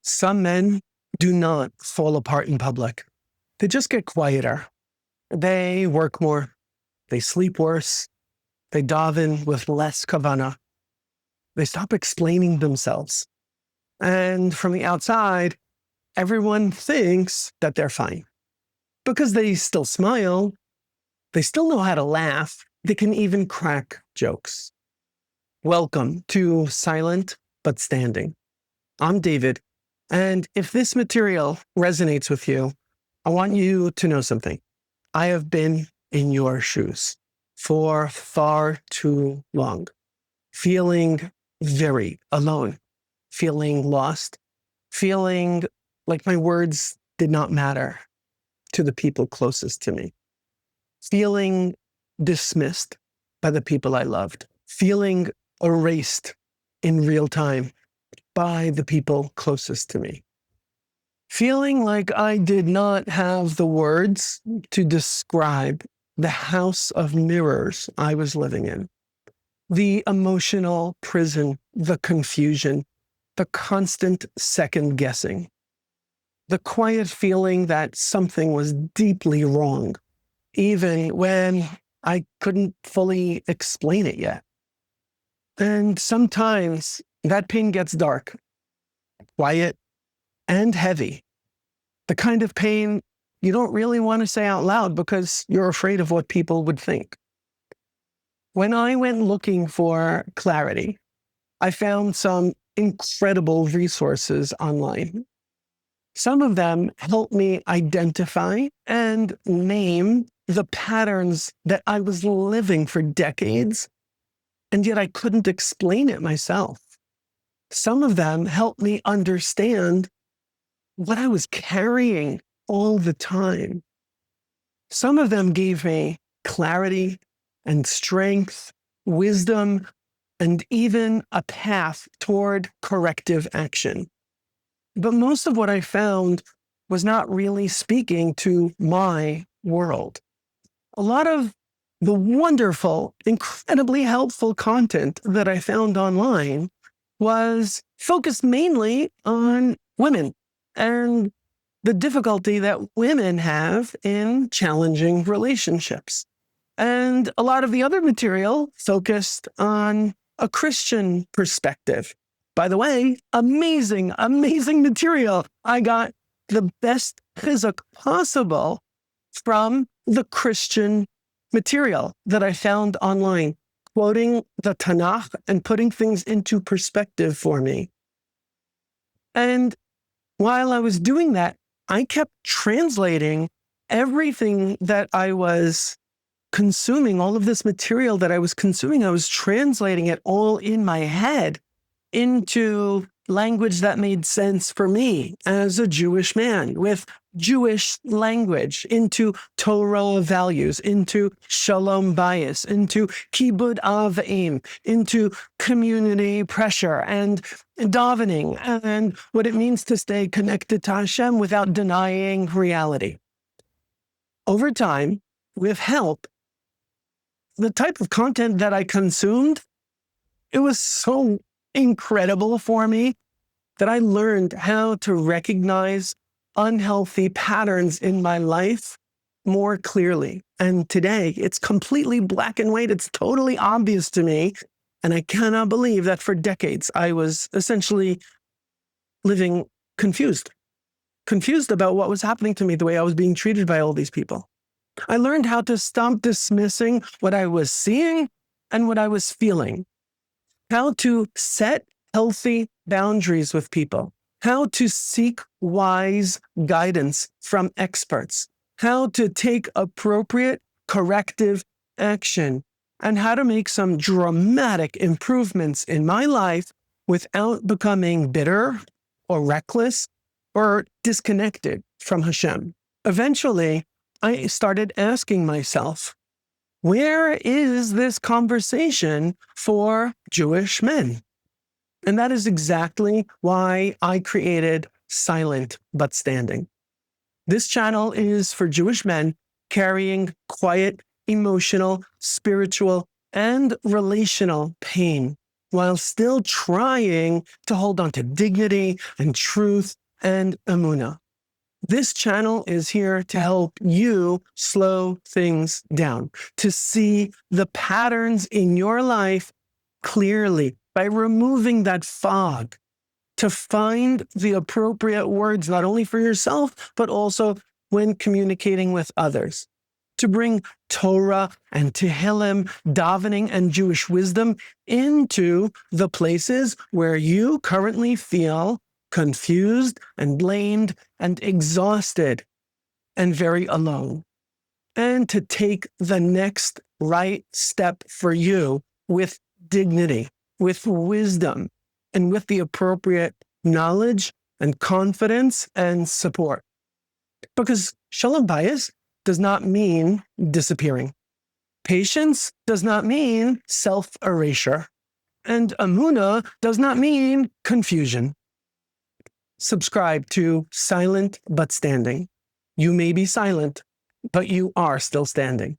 Some men do not fall apart in public. They just get quieter. They work more. They sleep worse. They daven with less kavanah. They stop explaining themselves. And from the outside, everyone thinks that they're fine. Because they still smile, they still know how to laugh, they can even crack jokes. Welcome to Silent But Standing. I'm David, and if this material resonates with you, I want you to know something. I have been in your shoes for far too long, feeling very alone, feeling lost, feeling like my words did not matter to the people closest to me, feeling dismissed by the people I loved, feeling erased in real time by the people closest to me, feeling like I did not have the words to describe the house of mirrors I was living in, the emotional prison, the confusion, the constant second guessing, the quiet feeling that something was deeply wrong, even when I couldn't fully explain it yet. And sometimes that pain gets dark, quiet, and heavy. The kind of pain you don't really want to say out loud because you're afraid of what people would think. When I went looking for clarity, I found some incredible resources online. Some of them helped me identify and name the patterns that I was living for decades, and yet I couldn't explain it myself. Some of them helped me understand what I was carrying all the time. Some of them gave me clarity and strength, wisdom, and even a path toward corrective action. But most of what I found was not really speaking to my world. A lot of the wonderful, incredibly helpful content that I found online was focused mainly on women and the difficulty that women have in challenging relationships. And a lot of the other material focused on a Christian perspective. By the way, amazing, amazing material. I got the best chizuk possible from the Christian material that I found online, quoting the Tanakh and putting things into perspective for me. And while I was doing that, I kept translating everything that I was consuming, all of this material that I was consuming. I was translating it all in my head into language that made sense for me as a Jewish man with Jewish language, into Torah values, into shalom bias, into kibud av v'im, into community pressure and davening, and what it means to stay connected to Hashem without denying reality. Over time, with help, the type of content that I consumed, it was so incredible for me that I learned how to recognize unhealthy patterns in my life more clearly. And today, it's completely black and white. It's totally obvious to me. And I cannot believe that for decades, I was essentially living confused about what was happening to me, the way I was being treated by all these people. I learned how to stop dismissing what I was seeing and what I was feeling, how to set healthy boundaries with people, how to seek wise guidance from experts, how to take appropriate corrective action, and how to make some dramatic improvements in my life without becoming bitter or reckless or disconnected from Hashem. Eventually, I started asking myself, where is this conversation for Jewish men? And that is exactly why I created Silent But Standing. This channel is for Jewish men carrying quiet, emotional, spiritual, and relational pain while still trying to hold on to dignity and truth and emunah. This channel is here to help you slow things down, to see the patterns in your life clearly by removing that fog, to find the appropriate words, not only for yourself, but also when communicating with others, to bring Torah and Tehillim, davening, and Jewish wisdom into the places where you currently feel confused and blamed and exhausted and very alone, and to take the next right step for you with dignity, with wisdom, and with the appropriate knowledge and confidence and support. Because shalom bayis does not mean disappearing. Patience does not mean self-erasure. And emunah does not mean confusion. Subscribe to Silent But Standing. You may be silent, but you are still standing.